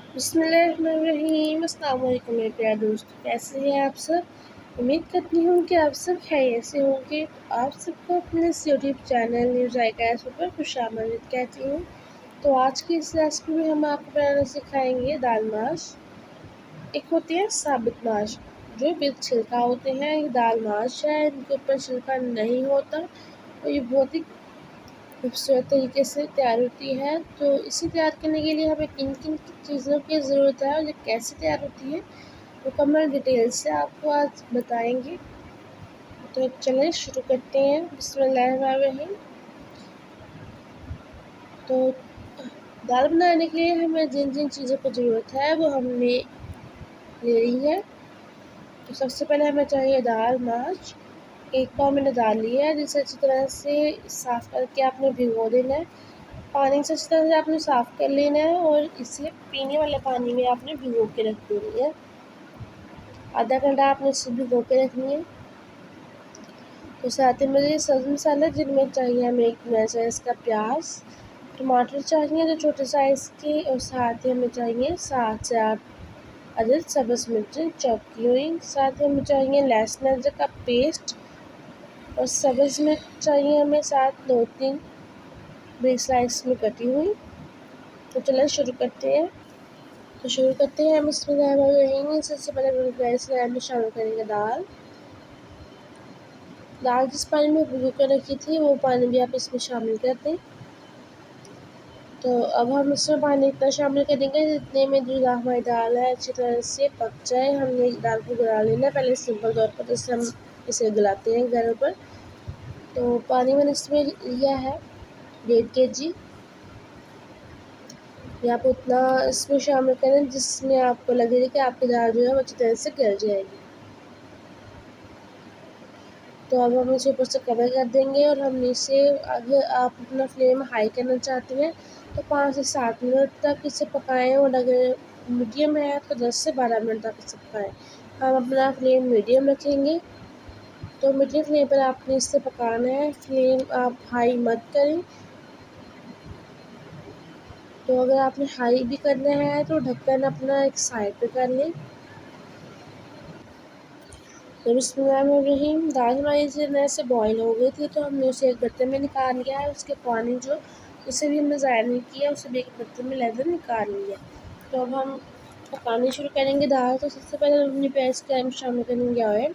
बिस्मिल्लाहिर्रहमानिर्रहीम। अस्सलाम वालेकुम मेरे प्यारे दोस्त, कैसे हैं आप सब। उम्मीद करती हूँ कि आप सब खैरियत से होंगे। आप सबको अपने इस यूट्यूब चैनल न्यूज़ आइकास पर खुशामदीद कहती हूँ। तो आज की इस रेसिपी में हम आपको बनाना सिखाएंगे दाल माश। एक होते हैं साबुत माश जो बिल छिलका होते हैं, ये दाल माश है, इनके ऊपर छिलका नहीं होता। तो ये बहुत ही खूबसूरत तरीके से तैयार होती है। तो इसे तैयार करने के लिए हमें किन किन चीज़ों की ज़रूरत है और ये कैसे तैयार होती है मुकम्मल डिटेल से आपको आज बताएंगे। तो चलें शुरू करते हैं। बिस्मिल्लाहिर्रहमानिर्रहीम। तो दाल बनाने के लिए हमें जिन जिन चीज़ों की ज़रूरत है वो हमने ले ली है। तो सबसे पहले हमें चाहिए दाल माश। एक पाव मैंने दाल ली है, जिसे अच्छी तरह से साफ़ करके आपने भिगो देना है। पानी से अच्छी तरह से आपने साफ़ कर लेना है और इसे पीने वाले पानी में आपने भिगो के रख देनी है। आधा घंटा आपने इसे भिगो के रखनी है। तो साथ ही मुझे सब्ज़ी मसाला जिनमें चाहिए हमें एक साइज़ का प्याज, टमाटर चाहिए जो छोटे साइज़ के, और साथ ही हमें चाहिए 7 से 8 अदद सब्ज़ मिर्चें चॉप की हुई। साथ ही हमें चाहिए लहसुन अदरक का पेस्ट, और सब्ज़ मिर्च चाहिए हमें साथ 2-3 बड़ी स्लाइस में कटी हुई। तो चलिए शुरू करते हैं। हम बिस्मिल्लाहिर्रहमानिर्रहीम। सबसे पहले गैस में शामिल करेंगे दाल। दाल जिस पानी में भिगो कर रखी थी वो पानी भी आप इसमें शामिल कर दें। तो अब हम इसमें पानी इतना शामिल करेंगे जितने में जो हमारी दाल है अच्छी तरह से पक जाए। हमने दाल को गला लेना है पहले सिंपल तौर पर, जैसे हम इसे गलाते हैं घरों पर। तो पानी मैंने इसमें लिया है 1.5 kg। या आप उतना इसमें शामिल करें जिसमें आपको लगेगा कि आपकी दाल जो है वो अच्छी तरह से गल जाएगी। तो अब हम इसे ऊपर से कवर कर देंगे और हम इसे, अगर आप अपना फ्लेम हाई करना चाहते हैं तो 5 से 7 मिनट तक इसे पकाएं, और अगर मीडियम है तो 10 से 12 मिनट तक इसे पकाएं। हम अपना फ्लेम मीडियम रखेंगे। तो मीडियम फ्लेम पर आपने इसे पकाना है, फ्लेम आप हाई मत करें। तो अगर आपने हाई भी करना है तो ढक्कन अपना एक साइड पे कर लें। तो बिस्मिल्लाहिर्रहमानिर्रहीम। दाल हमारी इसी तरह से बॉयल हो गई थी, तो हमने उसे एक बर्तन में निकाल लिया है। उसके पानी जो उसे भी हमने ज़ाया नहीं किया, उसे भी एक बर्तन में लेकर निकाल लिया। तो अब हम पकानी शुरू करेंगे दाल। तो सबसे पहले अपनी प्याज के हम शामिल करेंगे ऑयल।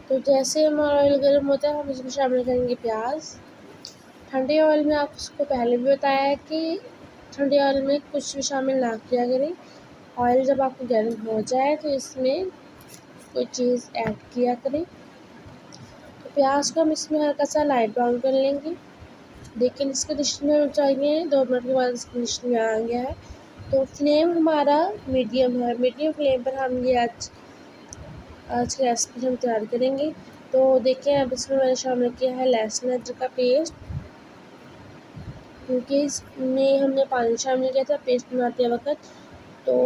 तो जैसे हमारा ऑयल गर्म होता है हम इसमें शामिल करेंगे प्याज। ठंडे ऑयल में आप उसको पहले भी बताया है कि ठंडे ऑयल में कुछ भी शामिल ना किया करें। ऑयल जब आपको गर्म हो जाए तो इसमें कोई चीज़ ऐड किया करें। तो प्याज को हम इसमें हल्का सा लाइट ब्राउन कर लेंगे। लेकिन इसके डिश में चाहिए 2 मिनट के बाद इसकी डिश में आ गया है। तो फ्लेम हमारा मीडियम है। मीडियम फ्लेम पर हम ये आज की रेसिपी हम तैयार करेंगे। तो देखिए अब इसमें मैंने शामिल किया है लहसुन अदरक का पेस्ट, क्योंकि इसमें हमने पानी शामिल किया था पेस्ट बनाते वक्त। तो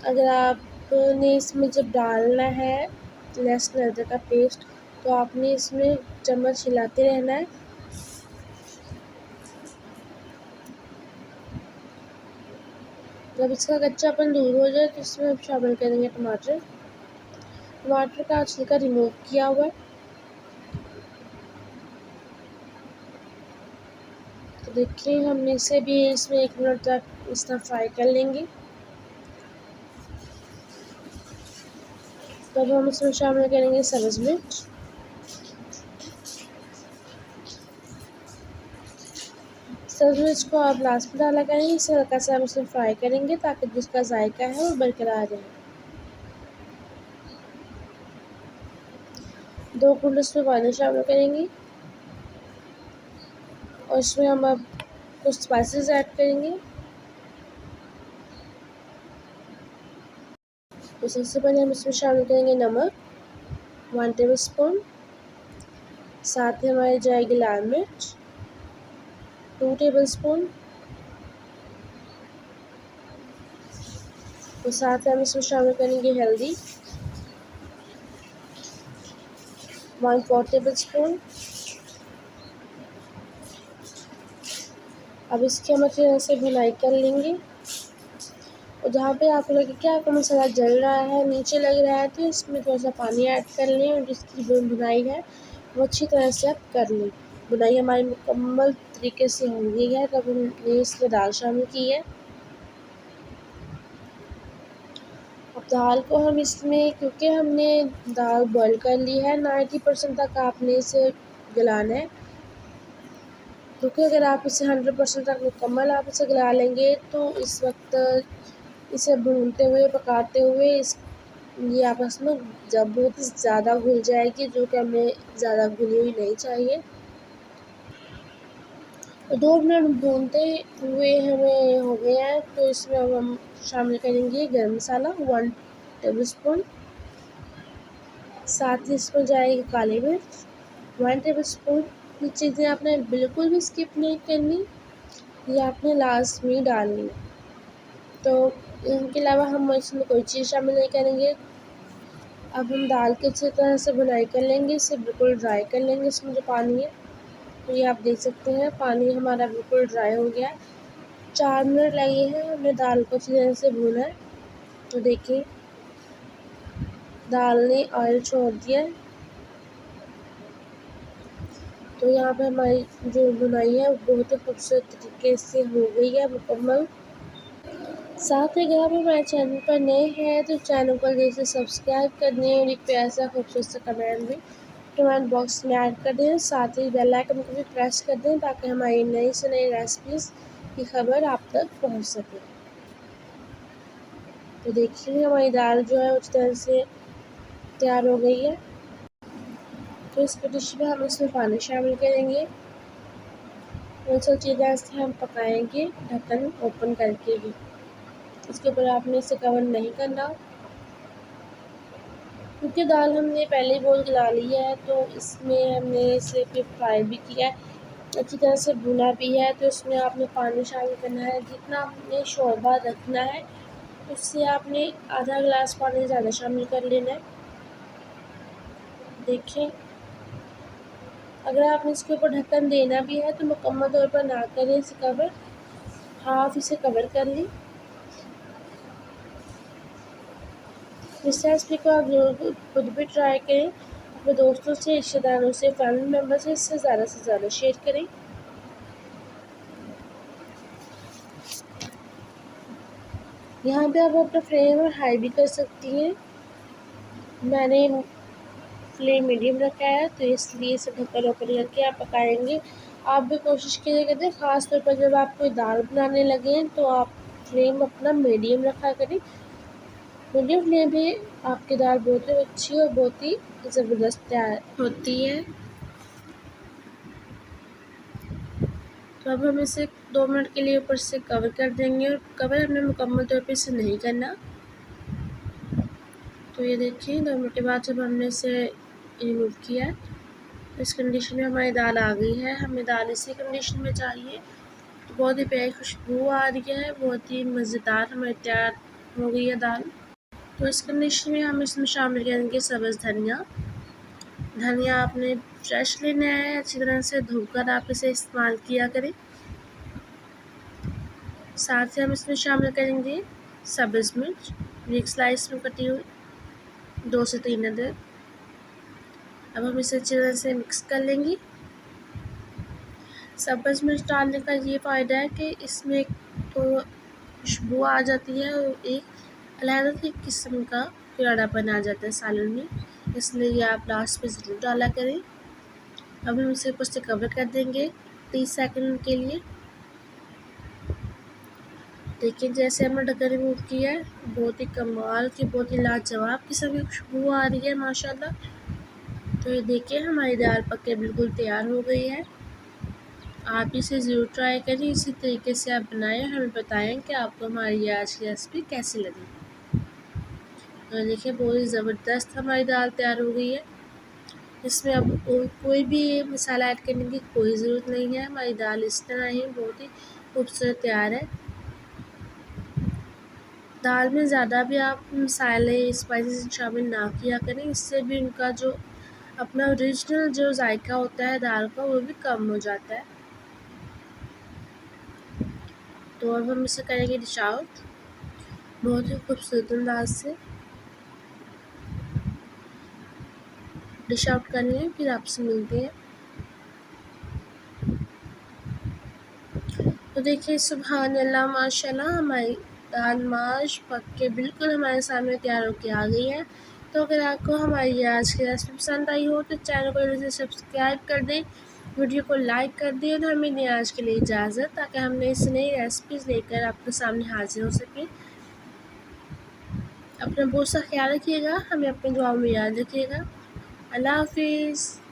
अगर आपने इसमें जब डालना है लहसुन अदरक का पेस्ट तो आपने इसमें चम्मच हिलाते रहना है। जब इसका कच्चापन दूर हो जाए तो इसमें हम शामिल करेंगे टमाटर। टमाटर का छिलका रिमूव किया हुआ है। तो देखिए हमने इसे भी इसमें 1 मिनट तक इस तरह फ्राई कर लेंगे। तब हम इसमें शामिल करेंगे सब्ज़ मिर्च। सब्ज़ मिर्च को आप लास्ट में डाला करेंगे, इसे हल्का सा हम इसमें फ्राई करेंगे ताकि जिसका जायका है वो बरकरार रहे। 2 घूंट इसमें पानी शामिल करेंगे और इसमें हम अब कुछ स्पाइसेस ऐड करेंगे। तो सबसे पहले हम इसमें शामिल करेंगे नमक 1 टेबल स्पून। साथ ही हमारी जाएगी लाल मिर्च 2 टेबल स्पून। तो साथ ही हम इसमें शामिल करेंगे हल्दी 1/4 टेबल स्पून। अब इसकी हम अच्छी तरह से भुनाई कर लेंगे। और जहाँ पे आपको लगे कि आपका मसाला जल रहा है, नीचे लग रहा है, तो इसमें थोड़ा सा पानी ऐड कर लें और जिसकी जो बुनाई है वो अच्छी तरह से आप कर लें। बुनाई हमारी मुकम्मल तरीके से हो गई है, तब हमने इसमें दाल शामिल की है। अब दाल को हम इसमें, क्योंकि हमने दाल बॉईल कर ली है, 90% तक आपने इसे गलाना है, क्योंकि अगर आप इसे 100% तक मुकम्मल आप इसे गला लेंगे तो इस वक्त इसे भूनते हुए पकाते हुए ये आपस में जब बहुत ज़्यादा घुल जाएगी, जो कि हमें ज़्यादा घुली हुई नहीं चाहिए। तो 2 मिनट भूनते हुए हमें हो गए हैं, तो इसमें अब हम शामिल करेंगे गरम मसाला 1 टेबलस्पून, साथ ही इसमें जाएगी काली मिर्च 1 टेबलस्पून। ये चीज़ें आपने बिल्कुल भी स्किप नहीं करनी, ये आपने लास्ट में डालनी। तो इनके अलावा हम इसमें कोई चीज़ शामिल नहीं करेंगे। अब हम दाल की अच्छी तरह से बुनाई कर लेंगे, इसे बिल्कुल ड्राई कर लेंगे। इसमें जो पानी है, तो ये आप देख सकते हैं पानी हमारा बिल्कुल ड्राई हो गया है। 4 मिनट लगे हैं हमने दाल को अच्छी तरह से भूना है। तो देखिए दाल ने ऑयल छोड़ दिया है। तो यहाँ पे हमारी जो बुनाई है वो बहुत ही खूबसूरत तरीके से हो गई है मुकम्मल। साथ ही अगर आप हमारे चैनल पर नए हैं तो चैनल को जैसे सब्सक्राइब कर दें और एक प्यारा सा खूबसूरत सा कमेंट भी कमेंट बॉक्स में ऐड कर दें। साथ ही बेल आइकन को भी प्रेस कर दें ताकि हमारी नई से नई रेसिपीज़ की खबर आप तक पहुंच सके। तो देखिए हमारी दाल जो है उस तरह से तैयार हो गई है। तो इस डिश में हम इसमें पानी शामिल करेंगे और अच्छी तरह से हम पकाएंगे ढक्कन ओपन करके ही। इसके ऊपर आपने इसे कवर नहीं करना, क्योंकि दाल हमने पहले ही बॉईल गला ली है, तो इसमें हमने इसे फिर फ्राई भी किया है, अच्छी तरह से भुना भी है। तो इसमें आपने पानी शामिल करना है, जितना आपने शोरबा रखना है उससे आपने आधा गिलास पानी ज़्यादा शामिल कर लेना है। देखें अगर आपने इसके ऊपर ढक्कन देना भी है तो मुकम्मल तौर पर ना करें इसे कवर, हाफ इसे कवर कर लें। इस रेसिपी को आप जरूर खुद भी ट्राई करें, अपने दोस्तों से, रिश्तेदारों से, फैमिली मेम्बर से इससे ज़्यादा शेयर करें। यहाँ पे आप अपना फ्लेम हाई भी कर सकती हैं। मैंने फ्लेम मीडियम रखा है, तो इसलिए इसे ढक्कन ओपन करके आप पकाएंगे। आप भी कोशिश कीजिए करते हैं, ख़ास तौर पर जब आप कोई दाल बनाने लगें तो आप फ्लेम अपना मीडियम रखा करें। मीडियम फ्लेम पे आपकी दाल बहुत ही अच्छी और बहुत ही ज़बरदस्त तैयार होती है। तो अब हम इसे 2 मिनट के लिए ऊपर से कवर कर देंगे, और कवर हमने मुकम्मल तौर पे इसे नहीं करना। तो ये देखिए 2 मिनट के बाद जब हमने इसे रिमूव किया, इस कंडीशन में हमारी दाल आ गई है। हमें दाल इसी कंडीशन में चाहिए। तो बहुत ही प्यारी खुशबू आ रही है, बहुत ही मज़ेदार हमारी तैयार हो गई है दाल। तो इस कंडीशन में हम इसमें शामिल करेंगे सब्ज़ धनिया। धनिया आपने फ्रेश लेना है, अच्छी तरह से धोकर आप इसे इस्तेमाल किया करें। साथ ही हम इसमें शामिल करेंगे सब्ज़ मिर्च, एक स्लाइस में कटी हुई 2 से 3 अदद। अब हम इसे अच्छी तरह से मिक्स कर लेंगे। सब्ज़ मिर्च डालने का ये फ़ायदा है कि इसमें तो खुशबू आ जाती है और एक अलग ही किस्म का कड़ापन आ जाता है सालन में, इसलिए आप लास्ट पे ज़रूर डाला करें। अब हम इसे ऊपर से कवर कर देंगे 30 सेकंड के लिए। देखिए जैसे हमने ढक्कन रिमूव किया है, बहुत ही कमाल की, बहुत ही लाजवाब किस्म की खुशबू आ रही है माशाल्लाह। तो ये देखिए हमारी दाल पक के बिल्कुल तैयार हो गई है। आप इसे ज़रूर ट्राई करें, इसी तरीके से आप बनाएं, हमें बताएं कि आपको हमारी आज की रेसिपी कैसी लगी। तो देखिए बहुत ही ज़बरदस्त हमारी दाल तैयार हो गई है। इसमें अब कोई भी मसाला ऐड करने की कोई ज़रूरत नहीं है। हमारी दाल इस तरह ही बहुत ही खूबसूरत तैयार है। दाल में ज़्यादा भी आप मसाले स्पाइसेस शामिल ना किया करें, इससे भी उनका जो अपना ओरिजिनल जो जायका होता है दाल का वो भी कम हो जाता है। तो अब हम इसे करेंगे डिश आउट। बहुत ही खूबसूरत अंदाज से डिश आउट करनी है, फिर आपसे मिलते हैं। तो देखिए सुभान अल्लाह माशाल्लाह, हमारी दाल माश पक के बिल्कुल हमारे सामने तैयार होके आ गई है। तो अगर आपको हमारी आज की रेसिपी पसंद आई हो तो चैनल को जल्दी से सब्सक्राइब कर दें, वीडियो को लाइक कर दें और हमें दें आज के लिए इजाज़त, ताकि हम नई से नई रेसिपीज़ लेकर आपके सामने हाजिर हो सकें। अपना बहुत सा ख्याल रखिएगा, हमें अपनी दुआओं में याद रखिएगा। अल्लाह हाफिज़।